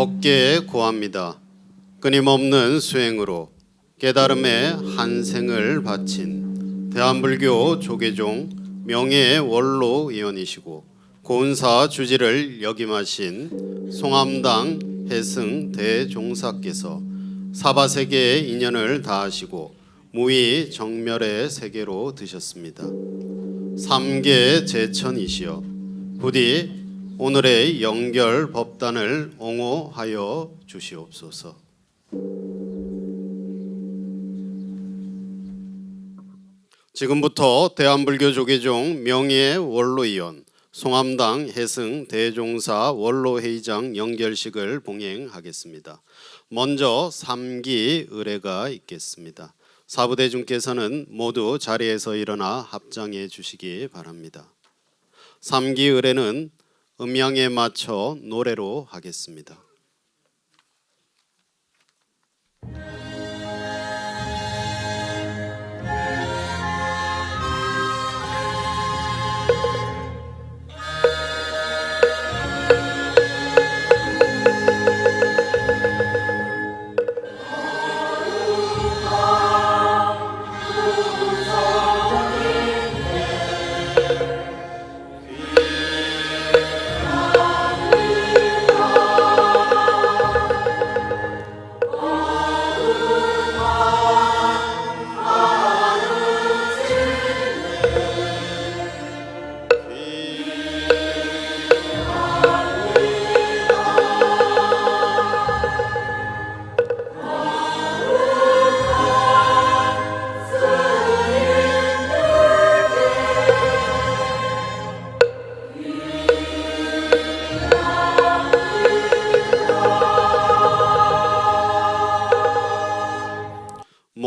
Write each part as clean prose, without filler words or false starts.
법계에 고합니다. 끊임없는 수행으로 깨달음의 한 생을 바친 대한불교 조계종 명예 원로위원이시고 고운사 주지를 역임하신 송암당 해승 대종사께서 사바세계의 인연을 다하시고 무의 정멸의 세계로 드셨습니다. 삼계 제천이시여 부디 오늘의 영결 법단을 옹호하여 주시옵소서. 지금부터 대한불교 조계종 명예 원로위원 송암당 해승 대종사 원로회의장 영결식을 봉행하겠습니다. 먼저 3기 의례가 있겠습니다. 사부대중께서는 모두 자리에서 일어나 합장해 주시기 바랍니다. 3기 의례는 음양에 맞춰 노래로 하겠습니다.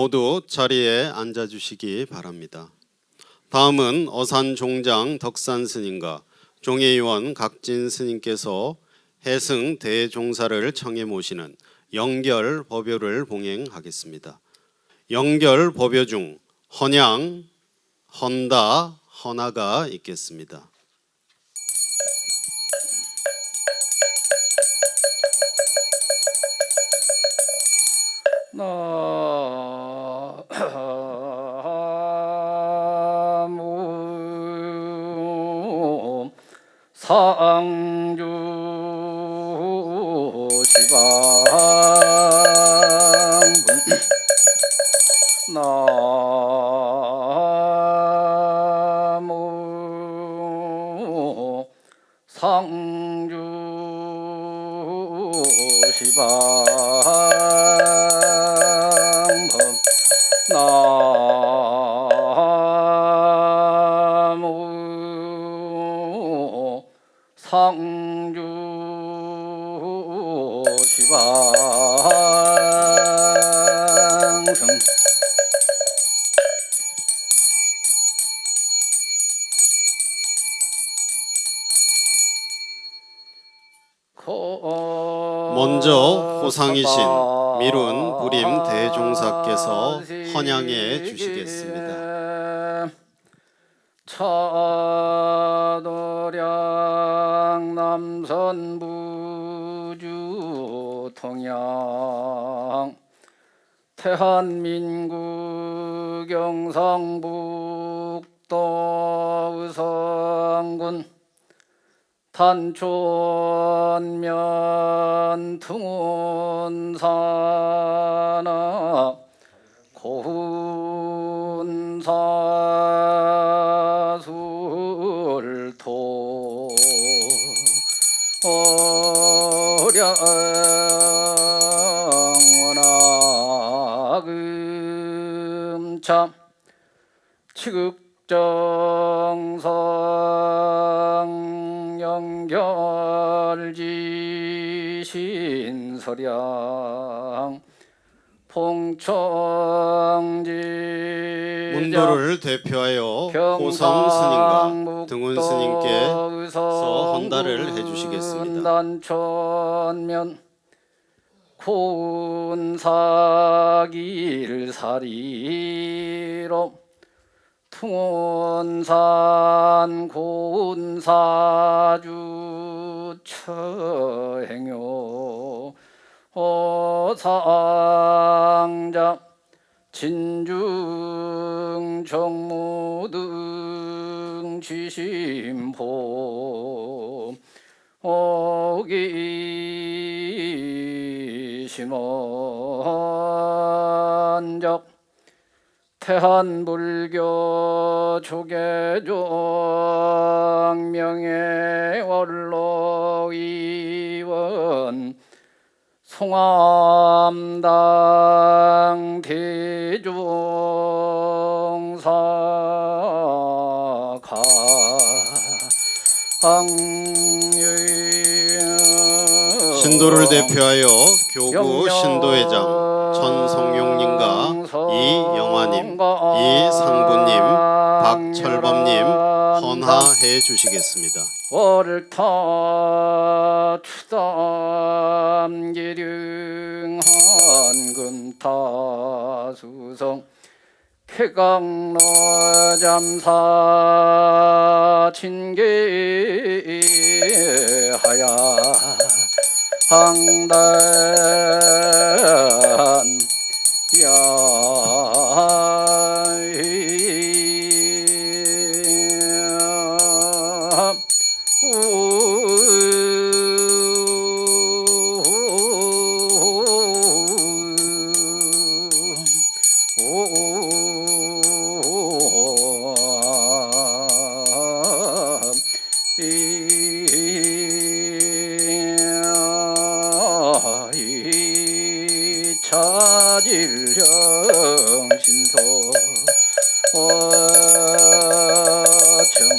모두 자리에 앉아주시기 바랍니다. 다음은 어산 종장 덕산 스님과 종회의원 각진 스님께서 해승 대종사를 청해 모시는 영결 법요를 봉행하겠습니다. 영결 법요 중 헌양, 헌다, 헌화가 있겠습니다. 나무 상주 지방분 나무 상주 지방분 나무 상주 지방승 먼저 호상이신 미룬 부림 대종사께서 헌양해 주시겠습니다. 차도량 남선부주 통양 대한민국 경상북도 의성군 단촌면 등운산하 고운사술토 오량원하금참 치극정성 영결지신서량 봉청지 문도를 대표하여 호성 스님과 등운 스님께서 헌달을 해주시겠습니다. 단천면 고운사길사리로 퉁운산 고운사주 처행요 상자 진중 정무등 지심포 오기심원적 태한불교 조계종 명예원로의원 송암당 대종사가 신도를 대표하여 교구 신도회장 천성용님과 이영화님, 이상부님, 박철범님 헌화해 주시겠습니다. 월타 추담기령 한금타수성 쾌강로 잠사 친계하야 항단 차질령신소 어청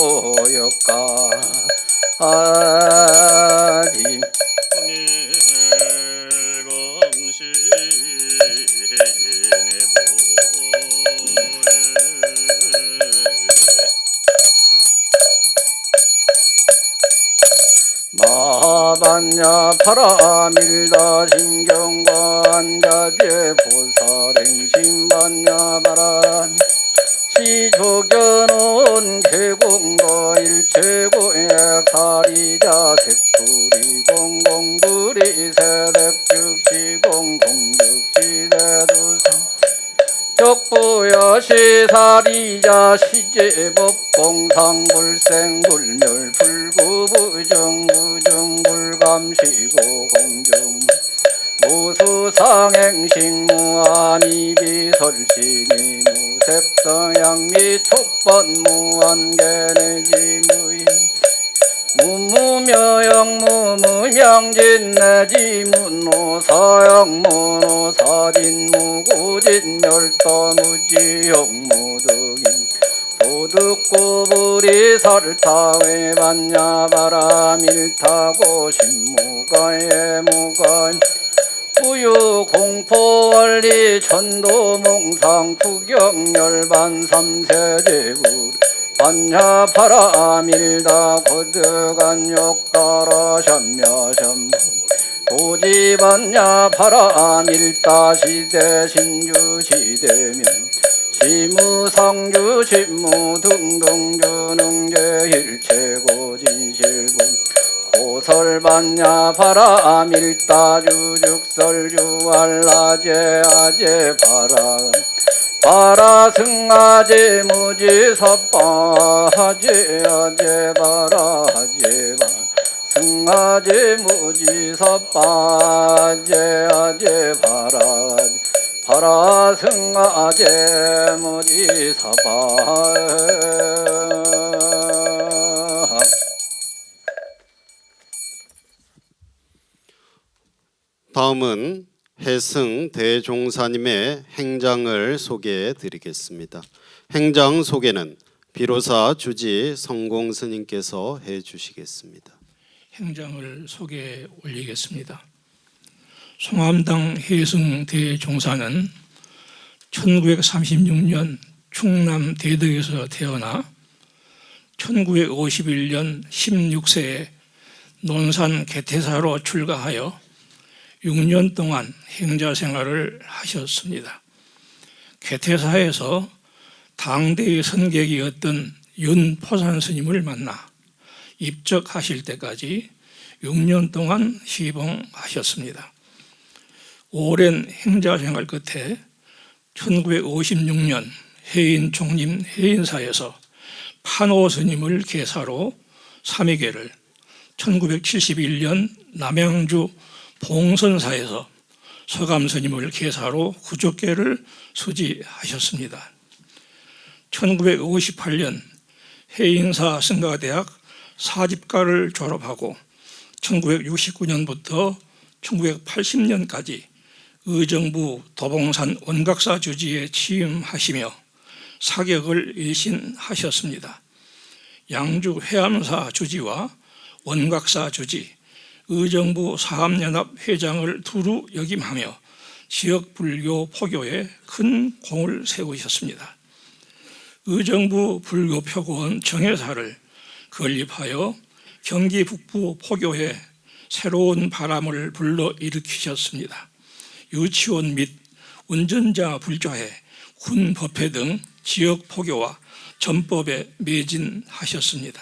원승삼보역가 아지 마반야 파라밀다 신경관자제 보살행심반야바란 시조견온 계공도 일체고액 사리자 색불이 공공불이 세득죽시공 공죽시대두상 격부여시 사리자 시제법 공상불생불멸 불구부정부정불감시고 공중 무수상행식무한이비설신이 무색성양미 촉번무한계내지무인 무무명무무명진내지문노사영무노사진무구진멸도무지영무등인 도둑구부리 설타외 반야바라밀타고 신무가예무가 부유공포원리 천도몽상 구경열반 삼세제불 반야파라밀다 고득안욕가라 샴야샴부 고지반야파라밀다 시대신주시대면 시무상주 신무등등주능제일체고진실분 고설반야 파라밀다주죽설주알라제 아제 바라승아제 무지섭바 하제 아제 바라하제 승아제 무지섭바 아제 아제 바라승아제 무지섭바 다음은 해승 대종사님의 행장을 소개해 드리겠습니다. 행장 소개는 비로사 주지 성공 스님께서 해 주시겠습니다. 행장을 소개해 올리겠습니다. 송암당 해승 대종사는 1936년 충남 대덕에서 태어나 1951년 16세에 논산 개태사로 출가하여 6년 동안 행자 생활을 하셨습니다. 개태사에서 당대의 선객이었던 윤포산 스님을 만나 입적하실 때까지 6년 동안 시봉하셨습니다. 오랜 행자 생활 끝에 1956년 해인 총림 해인사에서 판호 스님을 계사로 삼위계를, 1971년 남양주 봉선사에서 서감 스님을 계사로 구족계를 수지하셨습니다. 1958년 해인사 승가대학 사집가를 졸업하고 1969년부터 1980년까지 의정부 도봉산 원각사 주지에 취임하시며 사격을 일신하셨습니다. 양주 해암사 주지와 원각사 주지, 의정부 사암연합 회장을 두루 역임하며 지역 불교 포교에 큰 공을 세우셨습니다. 의정부 불교표고원 정회사를 건립하여 경기 북부 포교에 새로운 바람을 불러일으키셨습니다. 유치원 및 운전자 불좌회, 군법회 등 지역 포교와 전법에 매진하셨습니다.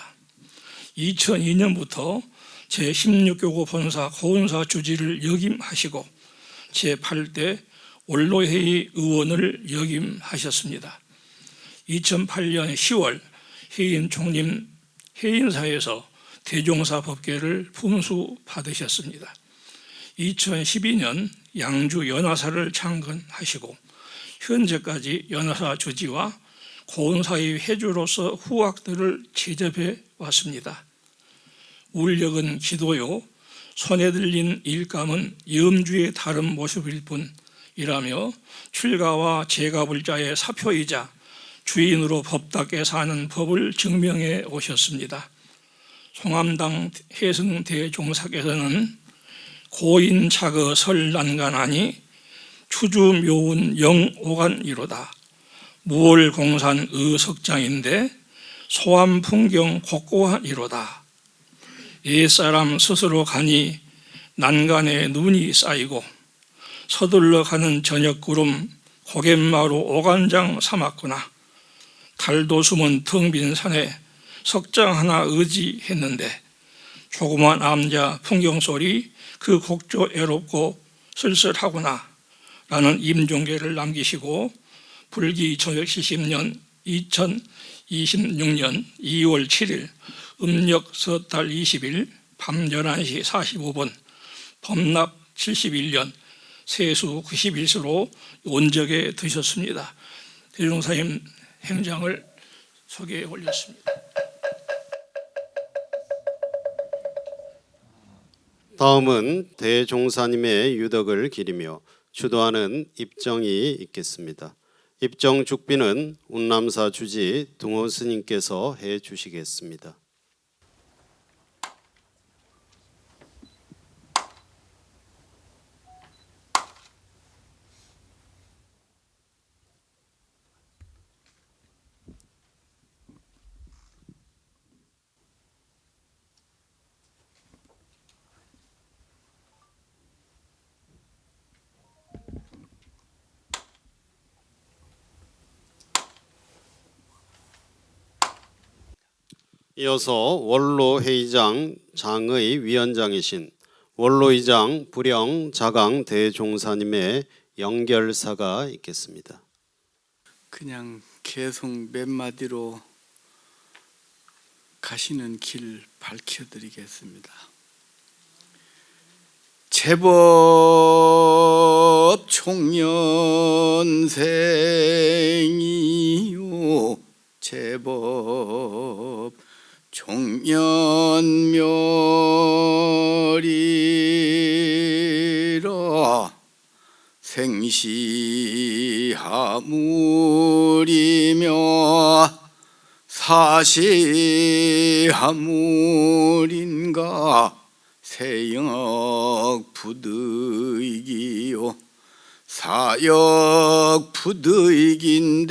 2002년부터 제16교구 본사 고운사 주지를 역임하시고 제8대 원로회의 의원을 역임하셨습니다. 2008년 10월 해인 총림 해인사에서 대종사 법계를 품수받으셨습니다. 2012년 양주 연화사를 창건하시고 현재까지 연화사 주지와 고운사의 회주로서 후학들을 제접해 왔습니다. 울력은 기도요, 손에 들린 일감은 염주의 다른 모습일 뿐이라며 출가와 제가불자의 사표이자 주인으로 법답게 사는 법을 증명해 오셨습니다. 송암당 해승 대종사께서는 고인차거 설난간하니 추주묘운 영오간이로다. 무월공산 의석장인데 소암풍경 곡고한이로다. 옛사람 스스로 가니 난간에 눈이 쌓이고 서둘러 가는 저녁구름 고갯마루 오간장 삼았구나. 달도 숨은 텅 빈 산에 석장 하나 의지했는데 조그만 암자 풍경소리 그 곡조 애롭고 쓸쓸하구나 라는 임종계를 남기시고 불기 1970년 2026년 2월 7일 음력 서달 20일 밤 11시 45분 범납 71년 세수 91수로 온적에 드셨습니다. 대종사님 행장을 소개해 올렸습니다. 다음은 대종사님의 유덕을 기리며 주도하는 입정이 있겠습니다. 입정 죽비는 운남사 주지 등호 스님께서 해 주시겠습니다. 이어서 원로회의장 장의 위원장이신 원로의장 불영 자강 대종사님의 영결사가 있겠습니다. 그냥 계속 몇 마디로 가시는 길 밝혀드리겠습니다. 제법 총년생이요 제법 종년멸이로 생시하물이며 사시하물인가 세역 부득이요 사역 부득인된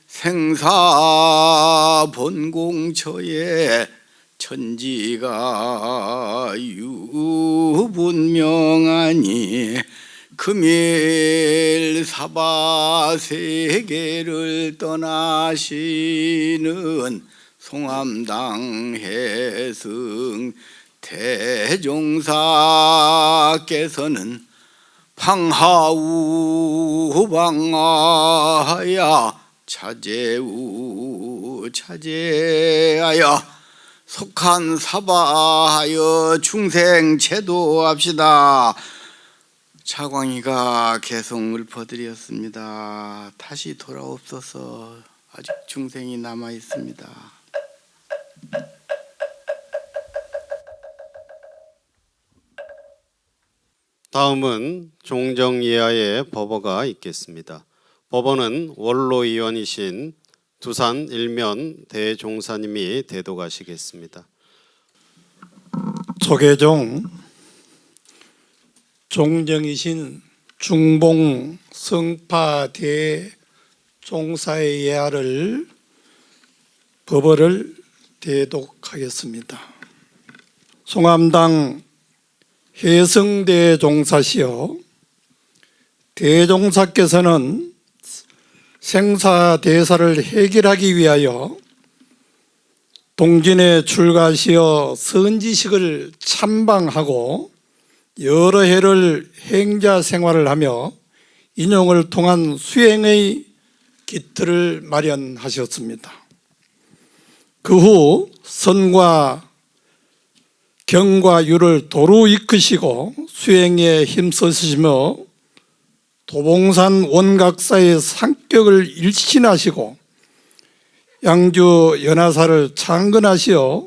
생사 본공처에 천지가 유분명하니 금일 사바세계를 떠나시는 송암당 해승 대종사께서는 방하우방하야 차제하여 속한 사바하여 중생 제도합시다. 차광이가 계속 읊어드렸습니다. 다시 돌아옵소서. 아직 중생이 남아 있습니다. 다음은 종정예하의 법어가 있겠습니다. 법어는 원로의원이신 두산 일면 대종사님이 대독하시겠습니다. 조계종 종정이신 중봉 성파 대종사의 예하를 법어를 대독하겠습니다. 송암당 해성대종사시여 대종사께서는 생사대사를 해결하기 위하여 동진에 출가하시어 선지식을 참방하고 여러 해를 행자 생활을 하며 인용을 통한 수행의 기틀을 마련하셨습니다. 그 후 선과 경과 유를 도루 이끄시고 수행에 힘쓰시며 도봉산 원각사의 상격을 일신하시고 양주 연화사를 창건하시어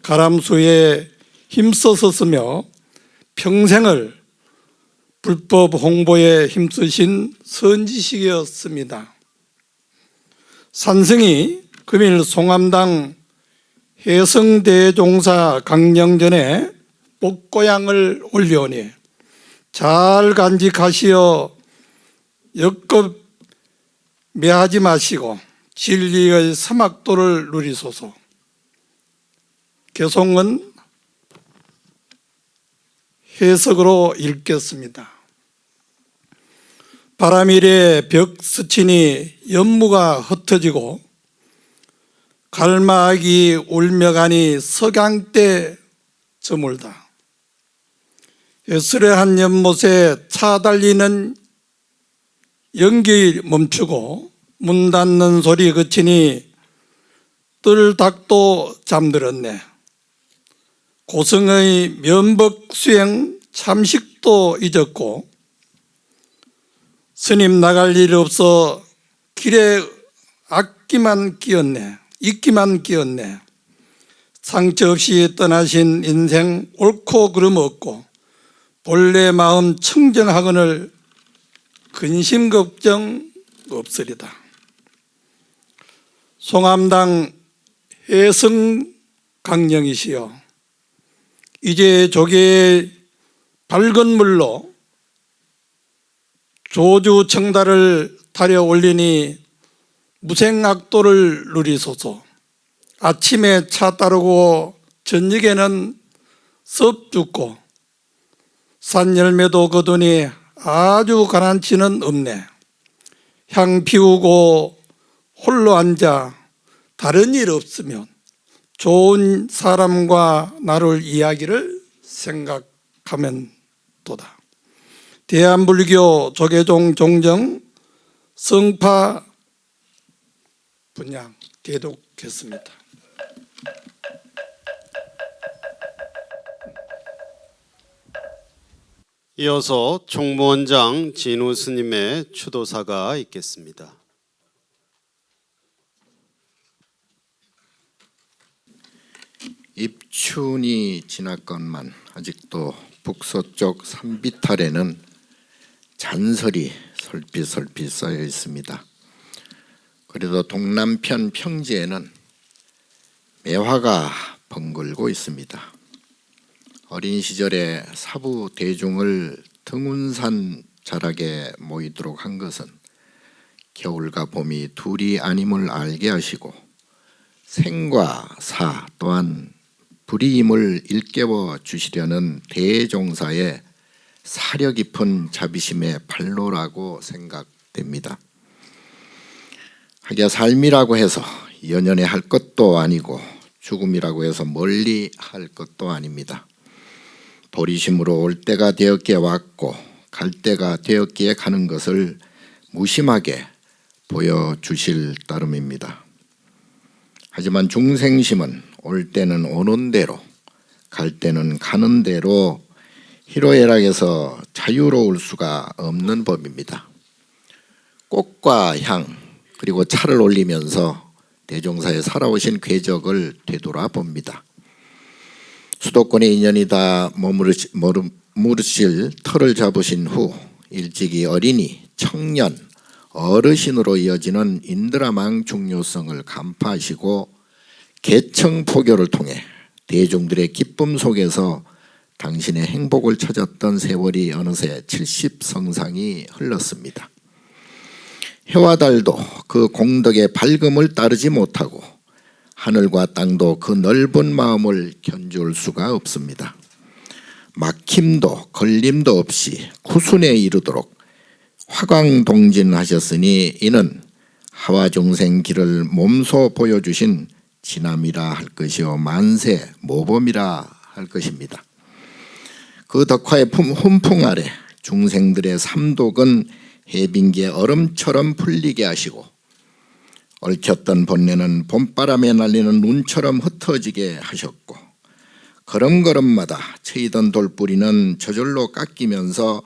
가람수에 힘써서으며 평생을 불법 홍보에 힘쓰신 선지식이었습니다. 산승이 금일 송암당 해성대종사 강령전에 복고향을 올려오니 잘 간직하시어 역급 매하지 마시고 진리의 사막도를 누리소서. 개송은 해석으로 읽겠습니다. 바람일에 벽 스치니 연무가 흩어지고 갈마하기 울며가니 석양때 저물다. 예술의 연못에 차 달리는 연기 멈추고 문 닫는 소리 그치니 뜰닭도 잠들었네. 고성의 면복 수행 참식도 잊었고 스님 나갈 일 없어 길에 악기만 끼었네. 있기만 끼었네. 상처 없이 떠나신 인생 옳고 그름 없고 본래 마음 청정하거늘 근심 걱정 없으리다. 송암당 해성 강령이시여 이제 조계의 밝은 물로 조주 청달을 타려 올리니 무생악도를 누리소서. 아침에 차 따르고 저녁에는 섭 죽고 산 열매도 거두니 아주 가난치는 없네. 향 피우고 홀로 앉아 다른 일 없으면 좋은 사람과 나눌 이야기를 생각하면 도다. 대한불교 조계종 종정 성파 분양 대독했습니다. 이어서 총무원장 진우 스님의 추도사가 있겠습니다. 입춘이 지났건만 아직도 북서쪽 산비탈에는 잔설이 솔깃솔깃 쌓여 있습니다. 그래도 동남편 평지에는 매화가 번글고 있습니다. 어린 시절에 사부 대중을 등운산 자락에 모이도록 한 것은 겨울과 봄이 둘이 아님을 알게 하시고 생과 사 또한 불이임을 일깨워 주시려는 대종사의 사려 깊은 자비심의 발로라고 생각됩니다. 하기야 삶이라고 해서 연연해 할 것도 아니고 죽음이라고 해서 멀리 할 것도 아닙니다. 보리심으로 올 때가 되었기에 왔고 갈 때가 되었기에 가는 것을 무심하게 보여주실 따름입니다. 하지만 중생심은 올 때는 오는 대로 갈 때는 가는 대로 희로애락에서 자유로울 수가 없는 법입니다. 꽃과 향 그리고 차를 올리면서 대종사에 살아오신 궤적을 되돌아봅니다. 수도권에 인연이 다 머무르실 터를 잡으신 후 일찍이 어린이, 청년, 어르신으로 이어지는 인드라망 중요성을 간파하시고 개청포교를 통해 대중들의 기쁨 속에서 당신의 행복을 찾았던 세월이 어느새 70성상이 흘렀습니다. 해와 달도 그 공덕의 밝음을 따르지 못하고 하늘과 땅도 그 넓은 마음을 견줄 수가 없습니다. 막힘도 걸림도 없이 구순에 이르도록 화광동진하셨으니 이는 하와중생 길을 몸소 보여주신 지남이라 할 것이요 만세 모범이라 할 것입니다. 그 덕화의 훈풍 아래 중생들의 삼독은 해빙기의 얼음처럼 풀리게 하시고 얽혔던 번뇌는 봄바람에 날리는 눈처럼 흩어지게 하셨고 걸음걸음마다 쳐이던 돌뿌리는 저절로 깎이면서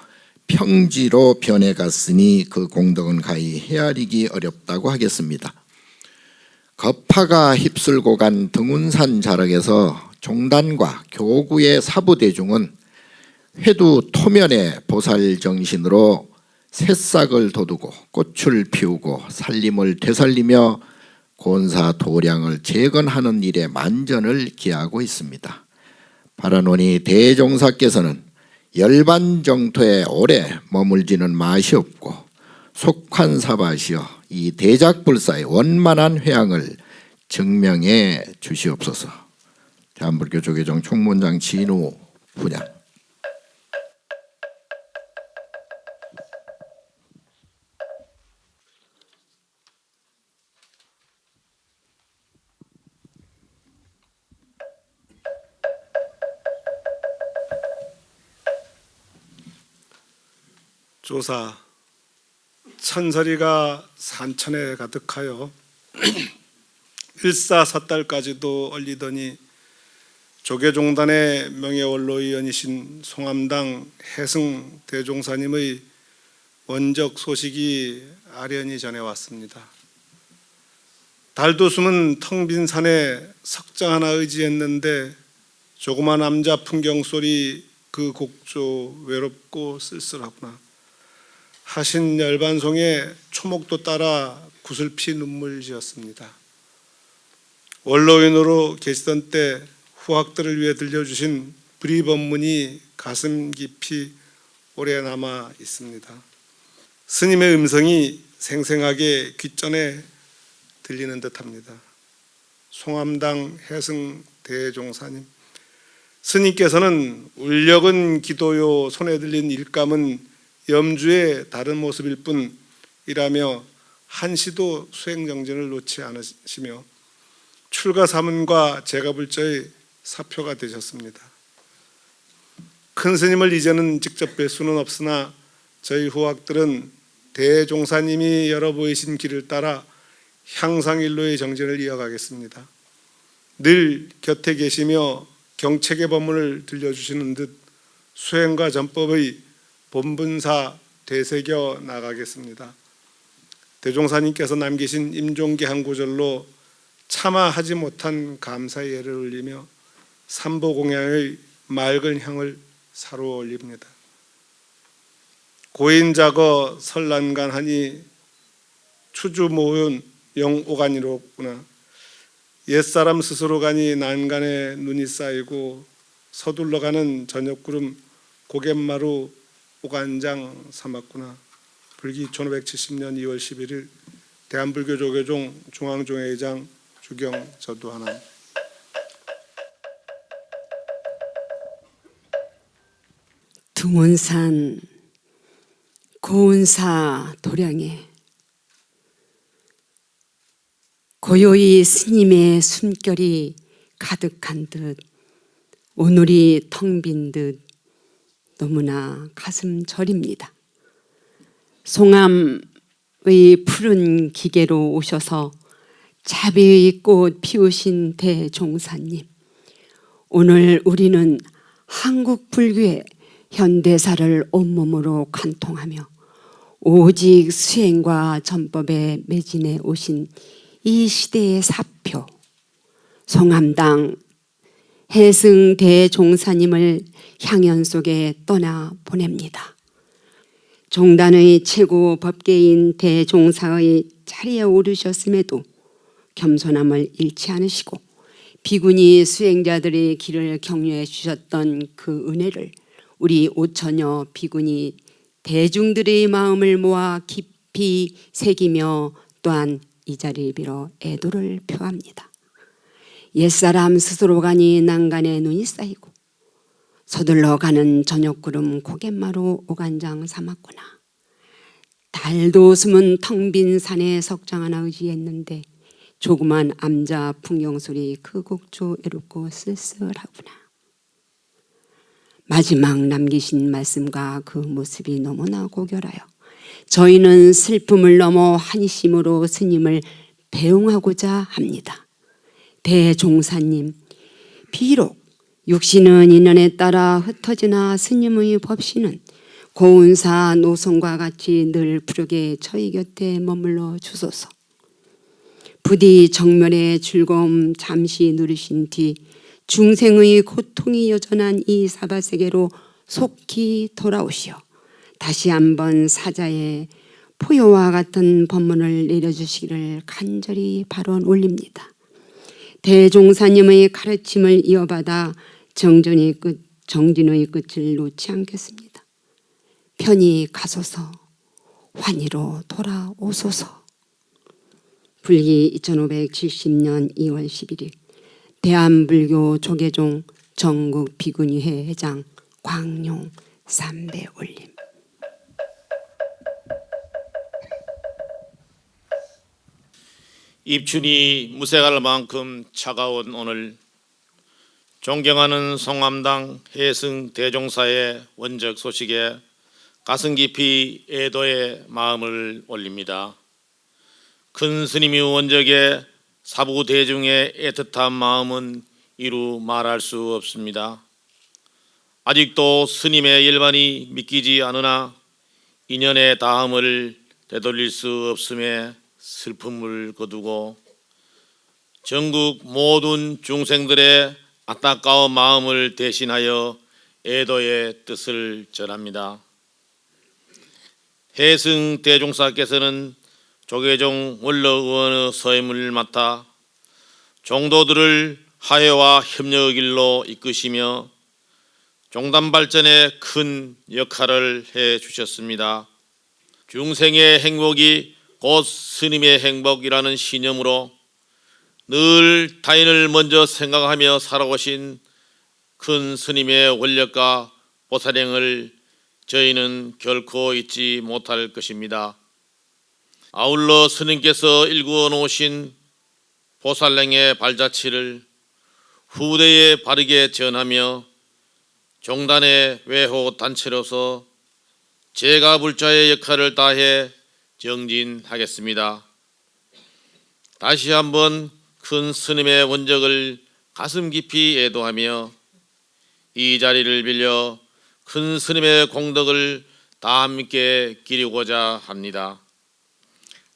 평지로 변해갔으니 그 공덕은 가히 헤아리기 어렵다고 하겠습니다. 거파가 휩쓸고 간 등운산 자락에서 종단과 교구의 사부대중은 회두 토면의 보살 정신으로 새싹을 돋우고 꽃을 피우고 살림을 되살리며 곤사 도량을 재건하는 일에 만전을 기하고 있습니다. 바라노니 대종사께서는 열반정토에 오래 머물지는 마시옵고 속환사바시어 이 대작불사의 원만한 회양을 증명해 주시옵소서. 대한불교 조계종 총무원장 진우 분양. 조사 천서리가 산천에 가득하여 일사사달까지도 얼리더니 조계종단의 명예원로위원이신 송암당 해승 대종사님의 원적 소식이 아련히 전해왔습니다. 달도 숨은 텅 빈 산에 석장 하나 의지했는데 조그만 암자 풍경 소리 그 곡조 외롭고 쓸쓸하구나 하신 열반송에 초목도 따라 구슬피 눈물 지었습니다. 원로인으로 계시던 때 후학들을 위해 들려주신 불의법문이 가슴 깊이 오래 남아 있습니다. 스님의 음성이 생생하게 귓전에 들리는 듯합니다. 송암당 해승 대종사님, 스님께서는 울력은 기도요 손에 들린 일감은 염주의 다른 모습일 뿐이라며 한시도 수행정진을 놓지 않으시며 출가사문과 제가불자의 사표가 되셨습니다. 큰 스님을 이제는 직접 뵐 수는 없으나 저희 후학들은 대종사님이 열어 보이신 길을 따라 향상일로의 정진을 이어가겠습니다. 늘 곁에 계시며 경책의 법문을 들려주시는 듯 수행과 전법의 본분사 되새겨 나가겠습니다. 대종사님께서 남기신 임종기 한 구절로 차마 하지 못한 감사의 예를 올리며 삼보공양의 맑은 향을 사로 올립니다. 고인자거 설난간하니 추주모은 영오간이로구나. 옛사람 스스로 가니 난간에 눈이 쌓이고 서둘러가는 저녁구름 고갯마루 오간장 삼았구나. 불기 1570년 2월 11일 대한불교 조계종 중앙종회의장 주경 저도하나. 등운산 고운사 도량에 고요히 스님의 숨결이 가득한 듯 오늘이 텅 빈 듯 너무나 가슴 저립니다. 송암의 푸른 기계로 오셔서 자비의 꽃 피우신 대종사님, 오늘 우리는 한국 불교의 현대사를 온몸으로 관통하며 오직 수행과 전법에 매진해 오신 이 시대의 사표 송암당 해승 대종사님을 향연 속에 떠나 보냅니다. 종단의 최고 법계인 대종사의 자리에 오르셨음에도 겸손함을 잃지 않으시고 비구니 수행자들의 길을 격려해 주셨던 그 은혜를 우리 5천여 비구니 대중들의 마음을 모아 깊이 새기며 또한 이 자리를 빌어 애도를 표합니다. 옛사람 스스로 가니 난간에 눈이 쌓이고 서둘러 가는 저녁구름 고갯마루 오간장 삼았구나. 달도 숨은 텅 빈 산에 석장 하나 의지했는데 조그만 암자 풍경소리 그 곡조 애롭고 쓸쓸하구나. 마지막 남기신 말씀과 그 모습이 너무나 고결하여 저희는 슬픔을 넘어 한심으로 스님을 배웅하고자 합니다. 대종사님, 비록 육신은 인연에 따라 흩어지나 스님의 법신은 고운사 노선과 같이 늘 푸르게 저희 곁에 머물러 주소서. 부디 정멸의 즐거움 잠시 누리신 뒤 중생의 고통이 여전한 이 사바세계로 속히 돌아오시어 다시 한번 사자의 포효와 같은 법문을 내려주시기를 간절히 발언 올립니다. 대종사님의 가르침을 이어받아 정진의 끝을 놓지 않겠습니다. 편히 가소서, 환희로 돌아오소서. 불기 2570년 2월 11일 대한불교 조계종 전국 비구니회 회장 광룡 삼배 올림. 입춘이 무색할 만큼 차가운 오늘, 존경하는 송암당 해승 대종사의 원적 소식에 가슴 깊이 애도의 마음을 올립니다. 큰 스님이 원적의 사부 대중의 애틋한 마음은 이루 말할 수 없습니다. 아직도 스님의 열반이 믿기지 않으나 인연의 다함을 되돌릴 수 없음에 슬픔을 거두고 전국 모든 중생들의 안타까운 마음을 대신하여 애도의 뜻을 전합니다. 해승 대종사께서는 조계종 원로의원의 서임을 맡아 종도들을 화해와 협력의 길로 이끄시며 종단 발전에 큰 역할을 해 주셨습니다. 중생의 행복이 곧 스님의 행복이라는 신념으로 늘 타인을 먼저 생각하며 살아오신 큰 스님의 원력과 보살행을 저희는 결코 잊지 못할 것입니다. 아울러 스님께서 일구어 놓으신 보살행의 발자취를 후대에 바르게 전하며 종단의 외호 단체로서 제가불자의 역할을 다해 정진하겠습니다. 다시 한번 큰 스님의 원적을 가슴 깊이 애도하며 이 자리를 빌려 큰 스님의 공덕을 다 함께 기리고자 합니다.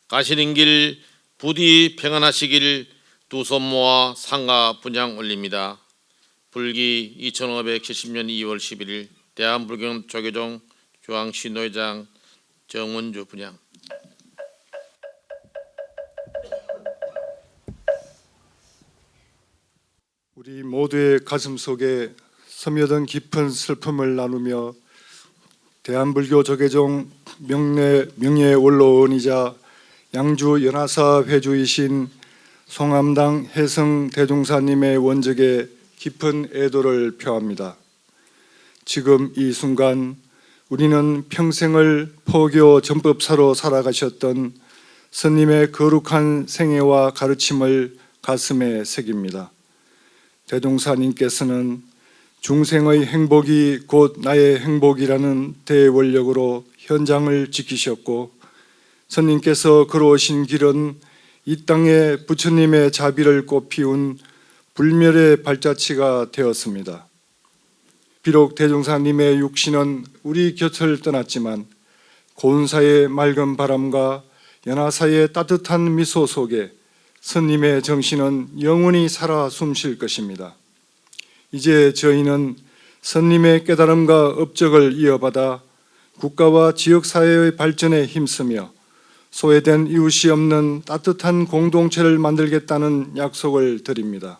가시는 길 부디 평안하시길 두 손 모아 상가 분향 올립니다. 불기 2570년 2월 11일 대한불교 조계종 중앙시 노회장 정원주 분양. 우리 모두의 가슴 속에 스며든 깊은 슬픔을 나누며 대한불교 조계종 명예 원로원이자 양주 연화사 회주이신 송암당 해성 대종사님의 원적에 깊은 애도를 표합니다. 지금 이 순간 우리는 평생을 포교 전법사로 살아가셨던 스님의 거룩한 생애와 가르침을 가슴에 새깁니다. 대종사님께서는 중생의 행복이 곧 나의 행복이라는 대원력으로 현장을 지키셨고, 스님께서 걸어오신 길은 이 땅에 부처님의 자비를 꽃피운 불멸의 발자취가 되었습니다. 비록 대종사님의 육신은 우리 곁을 떠났지만 고운사의 맑은 바람과 연화사의 따뜻한 미소 속에 스님의 정신은 영원히 살아 숨쉴 것입니다. 이제 저희는 스님의 깨달음과 업적을 이어받아 국가와 지역사회의 발전에 힘쓰며 소외된 이웃이 없는 따뜻한 공동체를 만들겠다는 약속을 드립니다.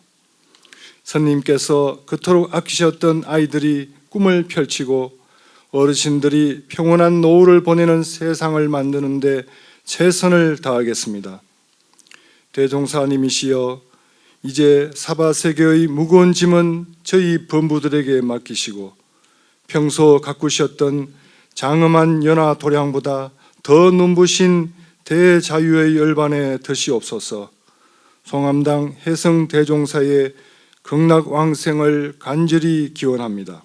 스님께서 그토록 아끼셨던 아이들이 꿈을 펼치고 어르신들이 평온한 노후를 보내는 세상을 만드는 데 최선을 다하겠습니다. 대종사님이시여, 이제 사바세계의 무거운 짐은 저희 범부들에게 맡기시고 평소 가꾸셨던 장엄한 연화 도량보다 더 눈부신 대자유의 열반에 드시옵소서. 송암당 해성 대종사의 극락왕생을 간절히 기원합니다.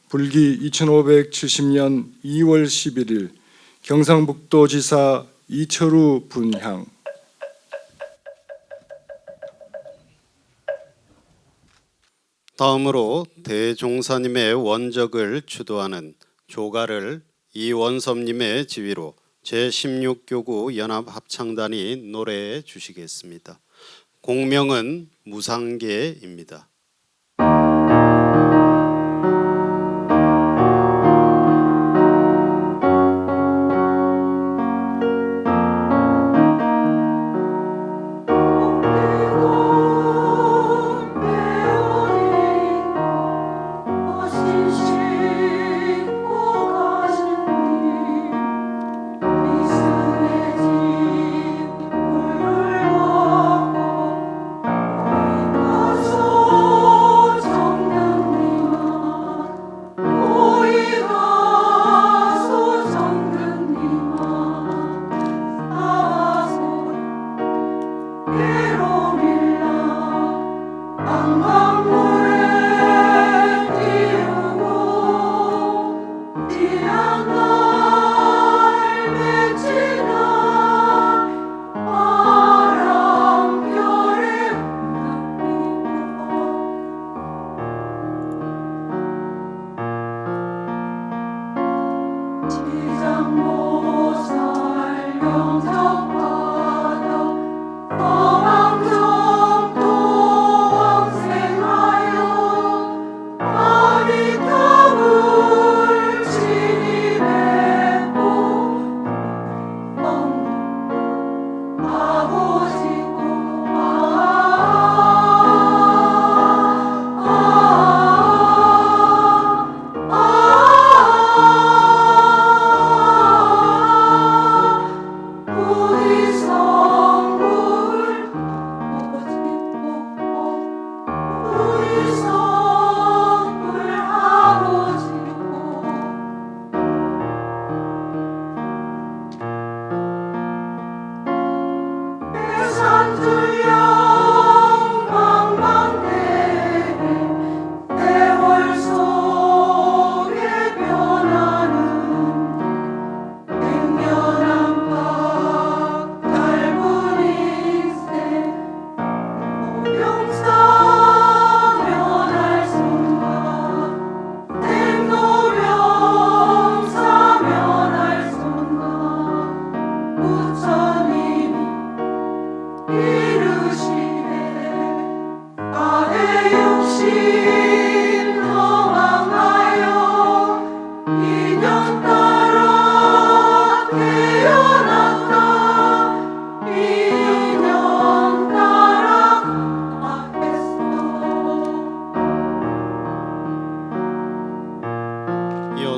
불기 2570년 2월 11일 경상북도지사 이철우 분향. 다음으로 대종사님의 원적을 추도하는 조가를 이원섭님의 지휘로 제16교구 연합합창단이 노래해 주시겠습니다. 공명은 무상계입니다. 오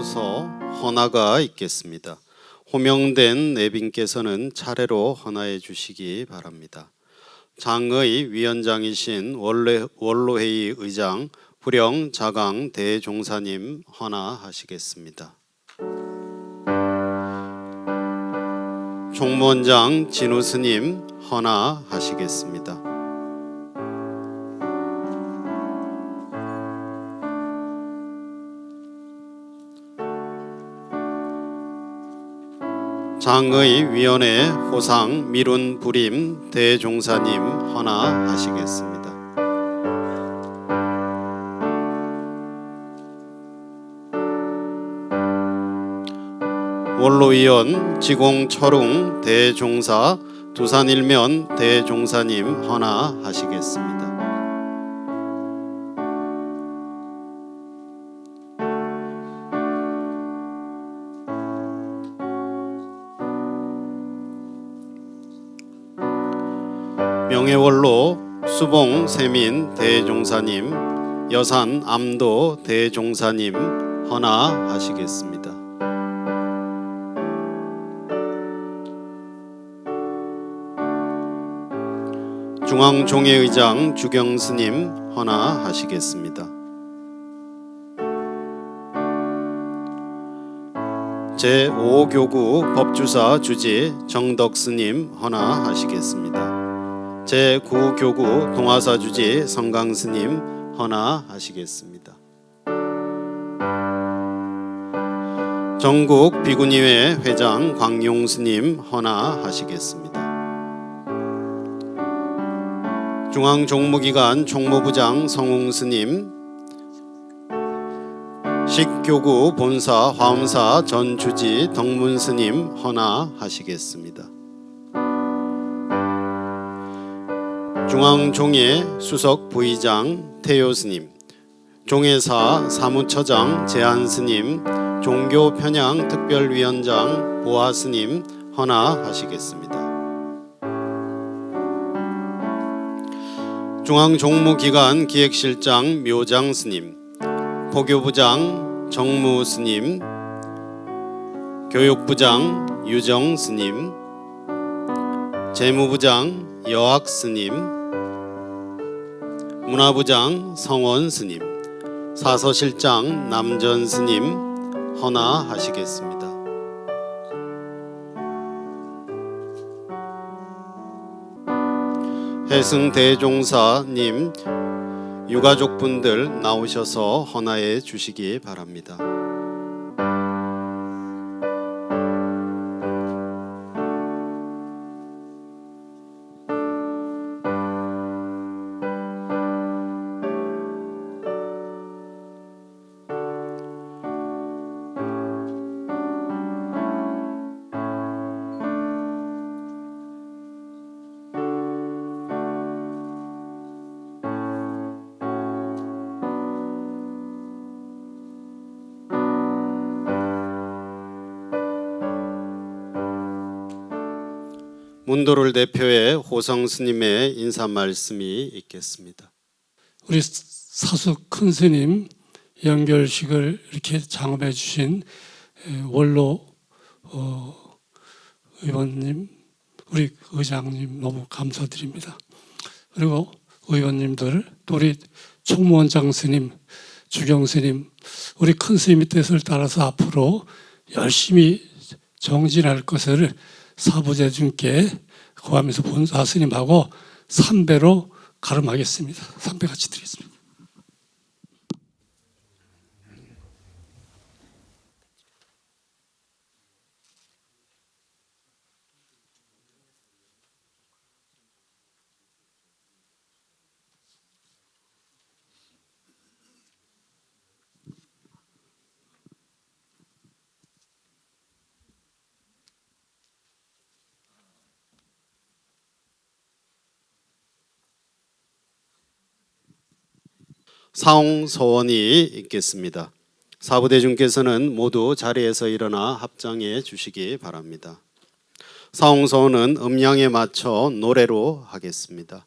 이어서 헌화가 있겠습니다. 호명된 내빈께서는 차례로 헌화해 주시기 바랍니다. 장의 위원장이신 원로회의 의장 불영 자강 대종사님 헌화하시겠습니다. 총무원장 진우 스님 헌화하시겠습니다. 장의위원회 호상 미룬 부림 대종사님 헌화하시겠습니다. 원로위원 지공철웅 대종사 두산일면 대종사님 헌화하시겠습니다. 명예원로 수봉 세민 대종사님 여산 암도 대종사님 헌화하시겠습니다. 중앙종회의장 주경스님 헌화하시겠습니다. 제5교구 법주사 주지 정덕스님 헌화하시겠습니다. 제9교구 동화사 주지 성강스님 헌화하시겠습니다. 전국 비구니회 회장 광용스님 헌화하시겠습니다. 중앙종무기관 총무부장 성웅스님, 식교구 본사 화엄사 전 주지 덕문스님 헌화하시겠습니다. 중앙종회 수석 부의장 태효스님, 종회사 사무처장 제한스님, 종교편향 특별위원장 보아스님 헌화하시겠습니다. 중앙종무기관 기획실장 묘장스님, 포교부장 정무스님, 교육부장 유정스님, 재무부장 여학스님, 문화부장 성원스님, 사서실장 남전스님 헌화하시겠습니다. 해승대종사님 유가족분들 나오셔서 헌화해 주시기 바랍니다. 문도를 대표해 호성 스님의 인사 말씀이 있겠습니다. 우리 사수 큰 스님 연결식을 이렇게 장업해 주신 원로 의원님, 우리 의장님 너무 감사드립니다. 그리고 의원님들, 또 우리 총무원장 스님, 주경 스님, 우리 큰 스님의 뜻을 따라서 앞으로 열심히 정진할 것을 사부제중께 구하면서 본사 스님하고 3배로 가름하겠습니다. 3배 같이 드리겠습니다. 사홍 서원이 있겠습니다. 사부대중께서는 모두 자리에서 일어나 합장해 주시기 바랍니다. 사홍 서원은 음량에 맞춰 노래로 하겠습니다.